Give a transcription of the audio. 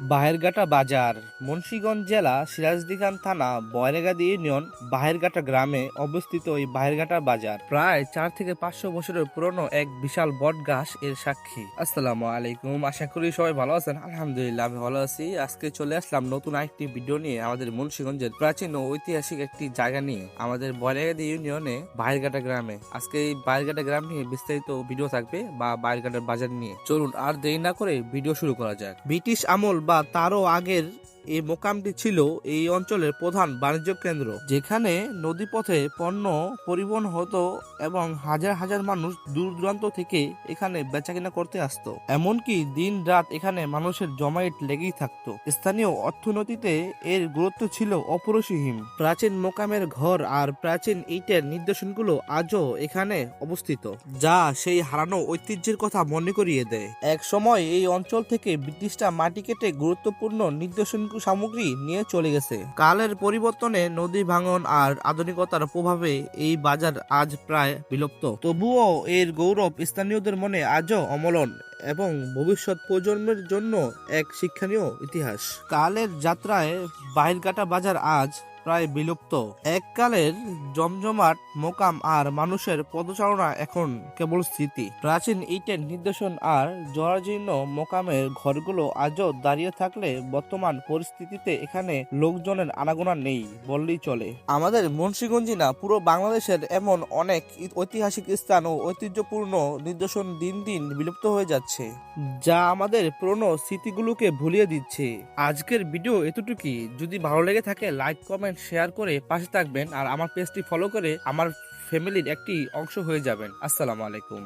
বাহেরঘাটা বাজার মুন্সিগঞ্জ জেলা সিরাজদিখান থানা বয়রাগাদি ইউনিয়ন বাহেরঘাটা গ্রামে অবস্থিত এই বাহেরঘাটা বাজার প্রায় 4 থেকে 500 বছরের পুরনো এক বিশাল বট গাছ এর সাক্ষী। আসসালামু আলাইকুম, আশা করি সবাই ভালো আছেন। আলহামদুলিল্লাহ আমি ভালো আছি। আজকে চলে আসলাম নতুন একটি ভিডিও নিয়ে আমাদের মুন্সিগঞ্জের প্রাচীন ও ঐতিহাসিক একটি জায়গা নিয়ে, আমাদের বয়রাগাদি ইউনিয়নে বাহেরঘাটা গ্রামে। আজকে এই বাহেরঘাটা গ্রাম নিয়ে বিস্তারিত ভিডিও থাকবে বা বাহেরঘাটার বাজার নিয়ে। চলুন আর দেরি না করে ভিডিও শুরু করা যাক। ব্রিটিশ আমল বা তারও আগের এই মোকামটি ছিল এই অঞ্চলের প্রধান বাণিজ্য কেন্দ্র, যেখানে নদীপথে পণ্য পরিবহন হতো এবং হাজার হাজার মানুষ দূর দূরান্ত থেকে এখানে বেচাকেনা করতে আসতো। এমনকি দিন রাত এখানে মানুষের জমায়েত লেগেই থাকতো। স্থানীয় অর্থনীতিতে এর গুরুত্ব ছিল অপরিসীম। প্রাচীন মোকামের ঘর আর প্রাচীন ইটের নিদর্শনগুলো আজও এখানে অবস্থিত, যা সেই হারানো ঐতিহ্যের কথা মনে করিয়ে দেয়। এক সময় এই অঞ্চল থেকে ব্রিটিশরা মাটি কেটে গুরুত্বপূর্ণ নিদর্শন সামগ্রী নিয়ে চলে গেছে। কালের পরিবর্তনে নদী ভাঙন আর আধুনিকতার প্রভাবে এই বাজার আজ প্রায় বিলুপ্ত, তবুও এর গৌরব স্থানীয়দের মনে আজও অমলন এবং ভবিষ্যৎ প্রজন্মের জন্য এক শিক্ষণীয় ইতিহাস। কালের যাত্রায় বাহিরঘাটা বাজার আজ প্রায় বিলুপ্ত। এককালের জমজমাট মোকাম আর মানুষের পদচারণা এখন কেবল স্মৃতি। প্রাচীন ইটের নিদর্শন আর জরাজীর্ণ মোকামের ঘরগুলো আজও দাঁড়িয়ে থাকলে বর্তমান পরিস্থিতিতে এখানে লোকজনের আনাগোনা নেই বললেই চলে। আমাদের মুন্সিগঞ্জই না, পুরো বাংলাদেশের এমন অনেক ঐতিহাসিক স্থান ও ঐতিহ্যপূর্ণ নিদর্শন দিন দিন বিলুপ্ত হয়ে যাচ্ছে, যা আমাদের পুরনো স্মৃতিগুলোকে ভুলিয়ে দিচ্ছে। আজকের ভিডিও এতটুকুই। যদি ভালো লেগে থাকে লাইক কমেন্ট শেয়ার করে পাশে থাকবেন আর আমার পেজটি ফলো করে আমার ফ্যামিলির একটি অংশ হয়ে যাবেন। আসসালামু আলাইকুম।